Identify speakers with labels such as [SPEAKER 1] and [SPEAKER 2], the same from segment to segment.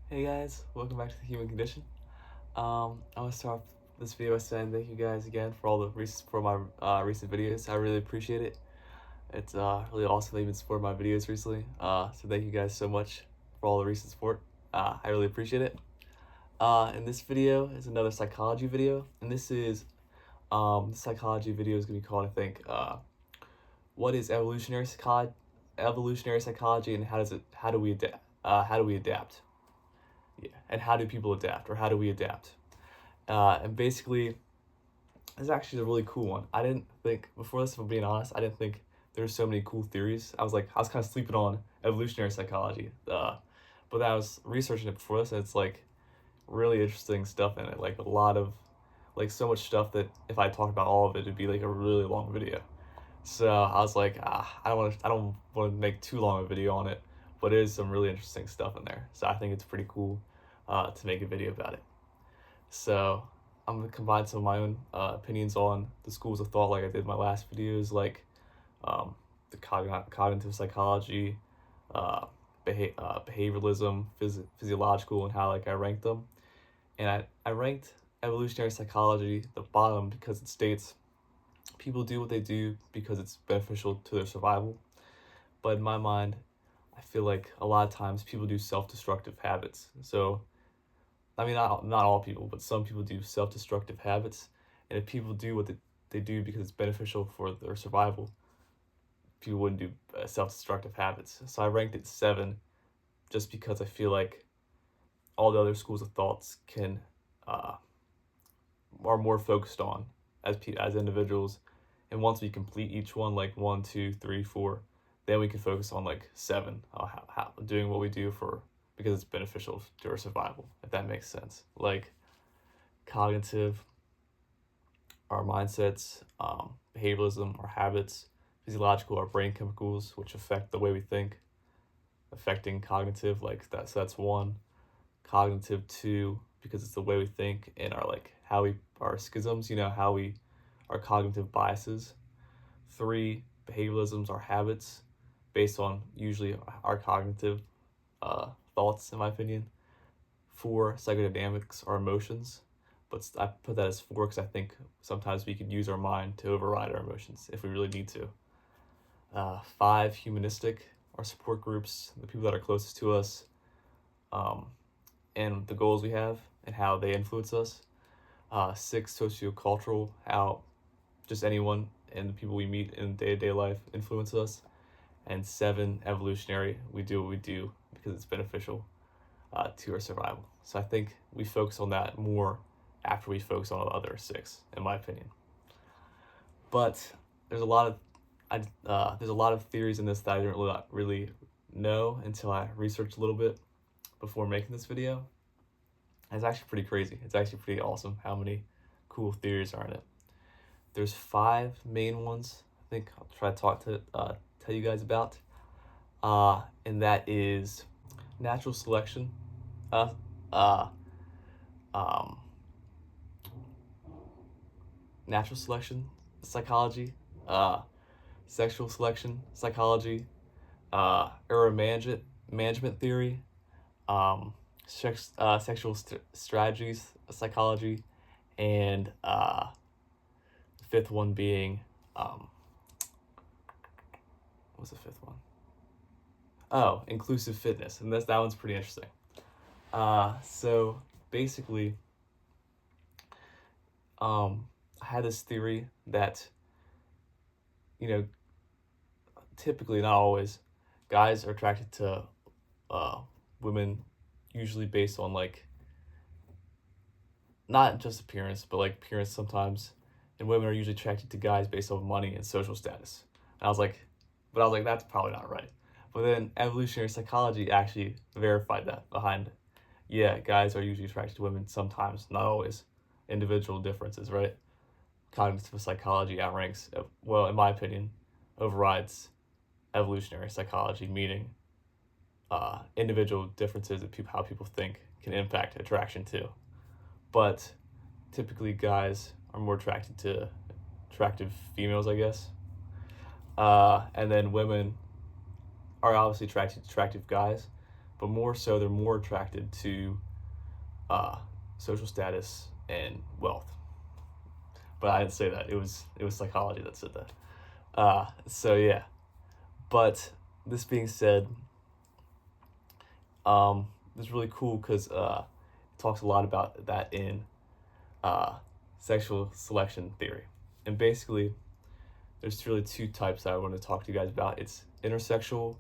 [SPEAKER 1] Hey guys, welcome back to the Human Condition. I want to start off this video by saying thank you guys again for all the for my recent videos. I really appreciate it. It's really awesome that you've been supporting my videos recently. So thank you guys so much for all the recent support. I really appreciate it. And this video is another psychology video, and the psychology video is gonna be called, I think, what is evolutionary psychology? Evolutionary psychology, and how do we adapt? How do we adapt? Yeah, and how do people adapt, or how do we adapt? And basically, it's actually a really cool one. I didn't think before this, if I'm being honest, I didn't think there were so many cool theories. I was kind of sleeping on evolutionary psychology, but I was researching it before this, and it's like really interesting stuff in it. Like a lot of so much stuff that if I talked about all of it, it'd be like a really long video. So I was like, I don't want to make too long a video on it, but it is some really interesting stuff in there. So I think it's pretty cool to make a video about it. So I'm gonna combine some of my own opinions on the schools of thought, like I did in my last videos, like the cognitive psychology, uh, behavioralism, physiological, and how like I ranked them. And I ranked evolutionary psychology the bottom because it states people do what they do because it's beneficial to their survival. But in my mind, I feel like a lot of times people do self-destructive habits. So I mean, not all people, but some people do self-destructive habits. And if people do what they do because it's beneficial for their survival, people wouldn't do self-destructive habits. So I ranked it 7 just because I feel like all the other schools of thoughts can uh, are more focused on as individuals. And once we complete each one, like 1, 2, 3, 4, then we can focus on like 7, doing what we do for because it's beneficial to our survival, if that makes sense. Like cognitive, our mindsets, behavioralism, our habits, physiological, our brain chemicals, which affect the way we think, affecting cognitive, like that. So that's 1. Cognitive, 2, because it's the way we think and our like how we our schisms, how we our cognitive biases. 3, behavioralisms, our habits, based on usually our cognitive thoughts, in my opinion. 4, psychodynamics, our emotions, but I put that as 4 because I think sometimes we could use our mind to override our emotions if we really need to. 5, humanistic, our support groups, the people that are closest to us, and the goals we have and how they influence us. 6, sociocultural, how just anyone and the people we meet in day-to-day life influence us. And 7, evolutionary, we do what we do because it's beneficial to our survival. So I think we focus on that more after we focus on the other 6, in my opinion. But there's a lot of theories in this that I didn't really know until I researched a little bit before making this video. And it's actually pretty crazy. It's actually pretty awesome how many cool theories are in it. There's 5 main ones I think I'll try to tell you guys about, and that is natural selection, uh, uh, um, natural selection psychology, sexual selection psychology, error management theory, sexual strategies psychology, and the 5th one being what's the 5th one? Oh, inclusive fitness, and that one's pretty interesting. So basically, I had this theory that, typically, not always, guys are attracted to women, usually based on like not just appearance, but like appearance sometimes, and women are usually attracted to guys based on money and social status. And I was like, that's probably not right. But then evolutionary psychology actually verified that behind, yeah, guys are usually attracted to women sometimes, not always. Individual differences, right? Cognitive psychology outranks, well, in my opinion, overrides evolutionary psychology, meaning individual differences in how people think can impact attraction too. But typically, guys are more attracted to attractive females, I guess. And then women are obviously attracted to attractive guys, but more so they're more attracted to social status and wealth. But I didn't say that. It was psychology that said that. So yeah. But this being said, it's really cool because it talks a lot about that in uh, sexual selection theory. And basically, there's really two types that I want to talk to you guys about. It's intersexual,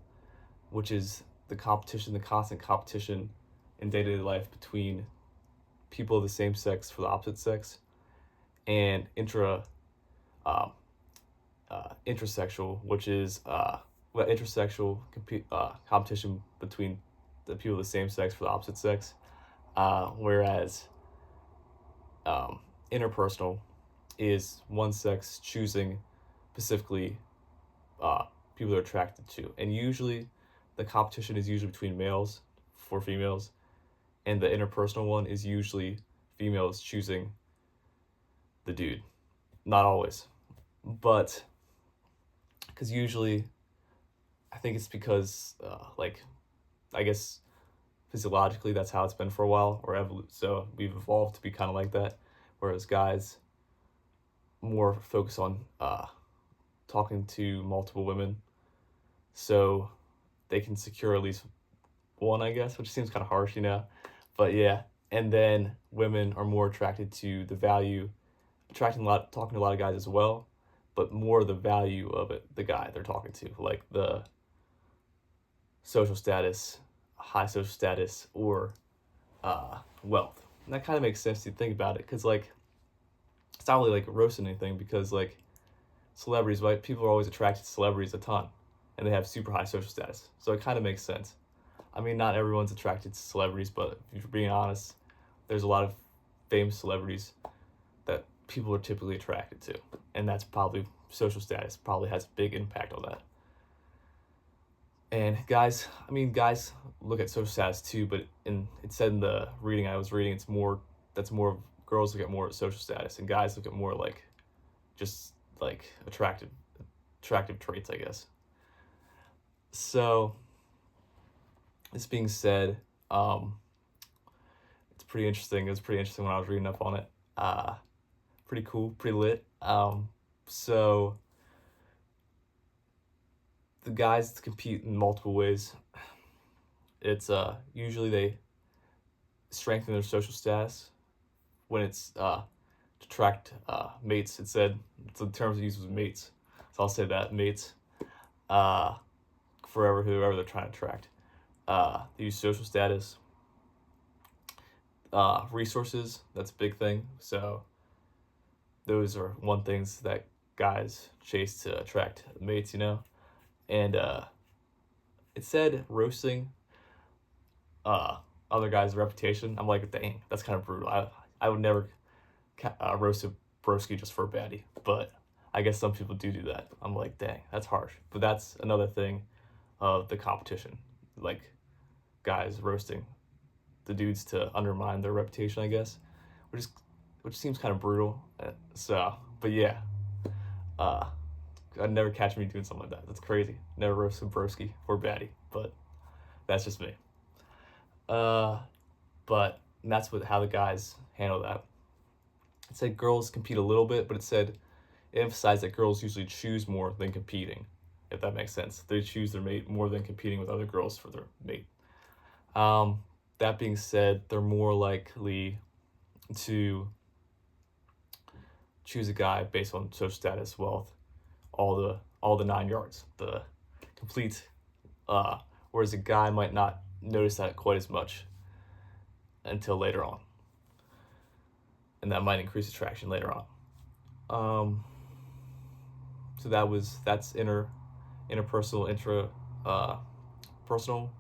[SPEAKER 1] which is the constant competition in day-to-day life between people of the same sex for the opposite sex, and um, intrasexual, which is competition between the people of the same sex for the opposite sex, whereas um, interpersonal is one sex choosing specifically people they're attracted to, and usually the competition is usually between males for females, and the interpersonal one is usually females choosing the dude. Not always, but because usually I think it's because like I guess physiologically that's how it's been for a while, so we've evolved to be kind of like that, whereas guys more focus on talking to multiple women so they can secure at least one, I guess, which seems kind of harsh, but yeah. And then women are more attracted to the value, talking to a lot of guys as well, but more the value of it, the guy they're talking to, like the social status, high social status, or wealth. And that kind of makes sense to think about it, because like it's not really like roasting anything, because like celebrities, right? People are always attracted to celebrities a ton, and they have super high social status, so it kind of makes sense. I mean, not everyone's attracted to celebrities, but if you're being honest, there's a lot of famous celebrities that people are typically attracted to, and that's probably social status probably has a big impact on that. And guys look at social status too, but it said in the reading I was reading, that's more girls look at more at social status, and guys look at more like just like attractive traits, I guess. So this being said, it's pretty interesting. It was pretty interesting when I was reading up on it. Pretty cool, pretty lit. So the guys compete in multiple ways. It's usually they strengthen their social status when it's to attract mates. It said the terms used was mates, so I'll say that mates. For whoever they're trying to attract. They use social status, resources. That's a big thing. So those are one things that guys chase to attract mates, And it said roasting other guys' reputation. I'm like, dang, that's kind of brutal. I would never roast a broski just for a baddie, but I guess some people do that. I'm like, dang, that's harsh. But that's another thing of the competition, like guys roasting the dudes to undermine their reputation, I guess, which seems kind of brutal. So, but yeah, I'd never catch me doing something like that. That's crazy. Never roast a broski or baddie, but that's just me. But that's how the guys handle that. It said girls compete a little bit, but it emphasized that girls usually choose more than competing, if that makes sense. They choose their mate more than competing with other girls for their mate. That being said, they're more likely to choose a guy based on social status, wealth, all the 9 yards, the complete. Whereas a guy might not notice that quite as much until later on, and that might increase attraction later on. So that's interpersonal, personal.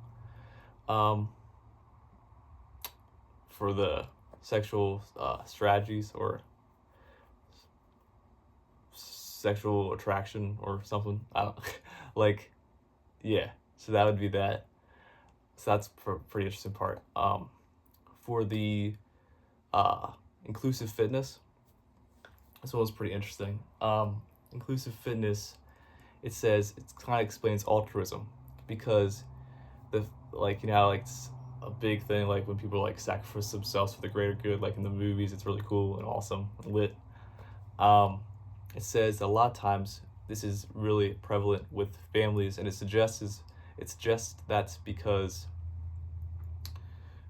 [SPEAKER 1] For the sexual strategies or sexual attraction or something. I don't like, yeah. So that would be that. So that's pretty interesting part. For the inclusive fitness, this one was pretty interesting. Inclusive fitness, it says it kind of explains altruism, because like, you know, how, like, it's a big thing, like, when people, like, sacrifice themselves for the greater good, like, in the movies, it's really cool and awesome and lit. Um, it says a lot of times this is really prevalent with families, and it suggests that's because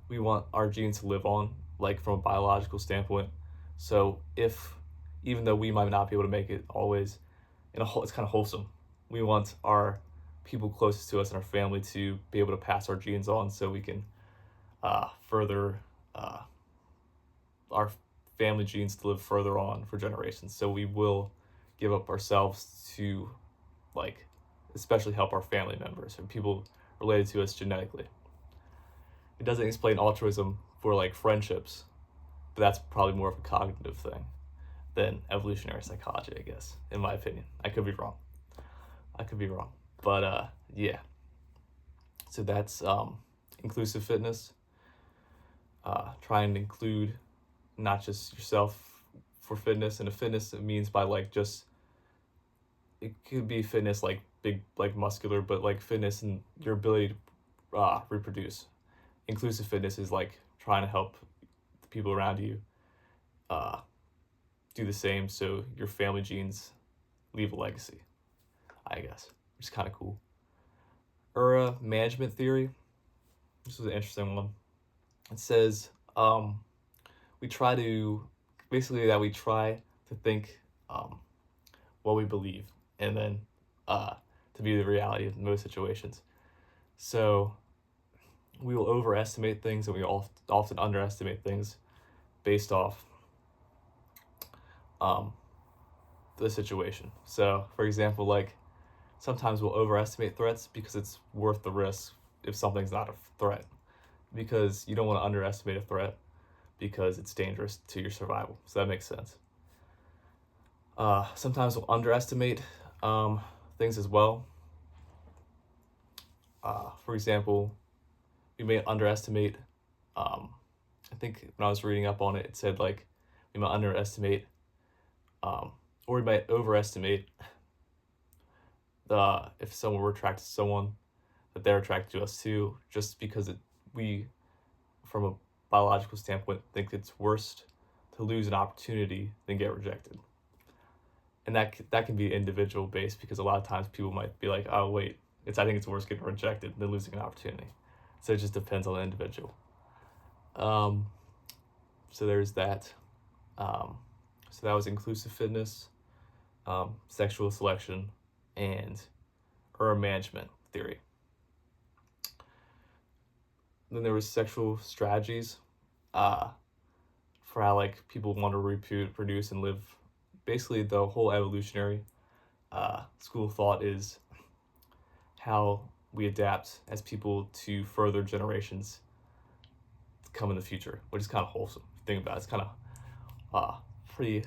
[SPEAKER 1] we want our genes to live on, like from a biological standpoint. So if even though we might not be able to make it always, it's kind of wholesome. We want our people closest to us and our family to be able to pass our genes on, so we can further uh, our family genes to live further on for generations. So we will give up ourselves to, like, especially help our family members and people related to us genetically. It doesn't explain altruism for like friendships, but that's probably more of a cognitive thing than evolutionary psychology, I guess, in my opinion. I could be wrong. But yeah. So that's inclusive fitness. Trying to include not just yourself for fitness, and a fitness it means by like just it could be fitness like big like muscular, but like fitness and your ability to reproduce. Inclusive fitness is like trying to help the people around you uh, do the same, so your family genes leave a legacy, I guess, which is kind of cool. Management theory. This is an interesting one. It says we try to we try to think what we believe, and then to be the reality in most situations. So we will overestimate things, and we often underestimate things based off um, the situation. So, for example, like sometimes we'll overestimate threats because it's worth the risk if something's not a threat, because you don't want to underestimate a threat because it's dangerous to your survival. So that makes sense. Sometimes we'll underestimate things as well. For example, we may underestimate. I think when I was reading up on it, it said like we might underestimate, or we might overestimate the if someone were attracted to someone, that they're attracted to us too, just because we, from a biological standpoint, think it's worse to lose an opportunity than get rejected. And that can be individual based, because a lot of times people might be like, oh wait, I think it's worse getting rejected than losing an opportunity. So it just depends on the individual. So there's that. So that was inclusive fitness, sexual selection, and urban management theory. Then there was sexual strategies, for how like people want to reproduce and live. Basically, the whole evolutionary school of thought is how we adapt as people to further generations to come in the future, which is kind of wholesome. Think about it, it's kind of pretty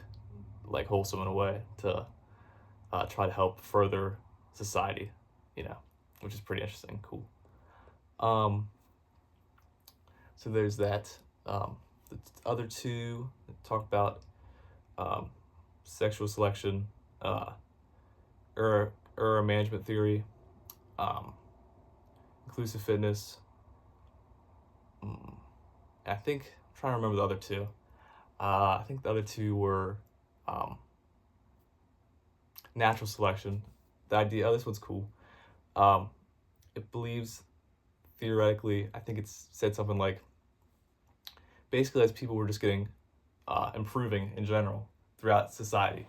[SPEAKER 1] like wholesome in a way to try to help further society, which is pretty interesting, cool. So there's that. The other two talk about sexual selection, error management theory, inclusive fitness. I think I'm trying to remember the other two. I think the other two were natural selection. The idea, this one's cool. It believes theoretically, I think it's said something like, basically as people were just getting improving in general throughout society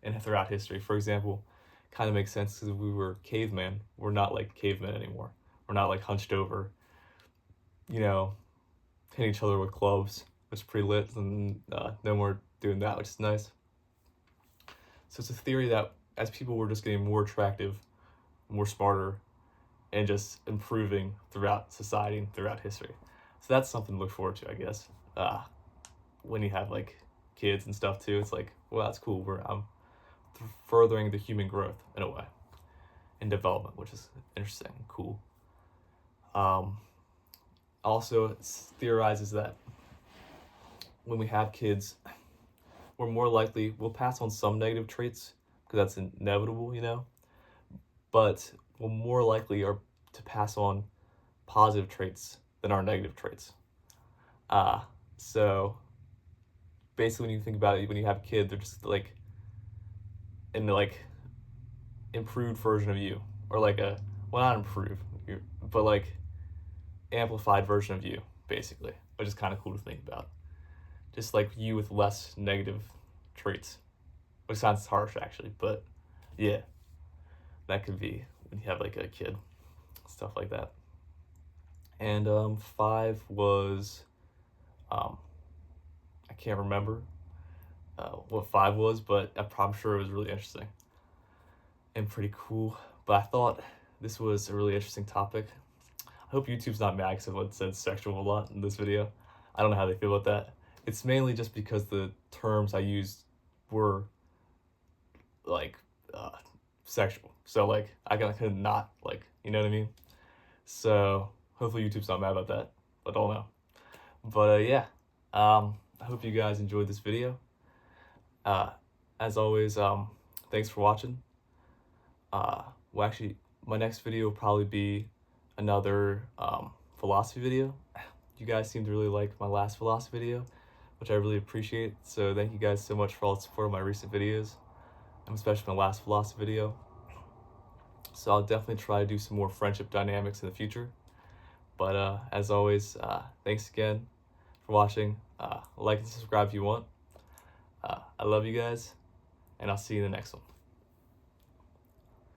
[SPEAKER 1] and throughout history. For example, kind of makes sense because we were cavemen. We're not like cavemen anymore. We're not like hunched over, hitting each other with clubs, which is pretty lit, and no more doing that, which is nice. So it's a theory that as people were just getting more attractive, more smarter, and just improving throughout society and throughout history. So that's something to look forward to, I guess. When you have like kids and stuff too, it's like, well, that's cool. I'm furthering the human growth in a way, and development, which is interesting and cool. Also, it theorizes that when we have kids, we'll pass on some negative traits because that's inevitable, but we'll more likely are to pass on positive traits than our negative traits. So basically, when you think about it, when you have kids, they're just like in the like improved version of you, or like a, well, not improved, but like amplified version of you, basically, which is kind of cool to think about. Just like you with less negative traits, which sounds harsh actually, but yeah, that could be when you have like a kid, stuff like that. And 5 was, I can't remember what 5 was, but I'm sure it was really interesting and pretty cool. But I thought this was a really interesting topic. I hope YouTube's not mad because I said sexual a lot in this video. I don't know how they feel about that. It's mainly just because the terms I used were like sexual. So like I could not, like, you know what I mean? So hopefully YouTube's not mad about that. I don't know. But yeah, I hope you guys enjoyed this video. As always, thanks for watching. Well, actually, my next video will probably be another philosophy video. You guys seem to really like my last philosophy video, which I really appreciate. So thank you guys so much for all the support of my recent videos, and especially my last philosophy video. So I'll definitely try to do some more friendship dynamics in the future. But as always, thanks again for watching. Like and subscribe if you want. I love you guys, and I'll see you in the next one.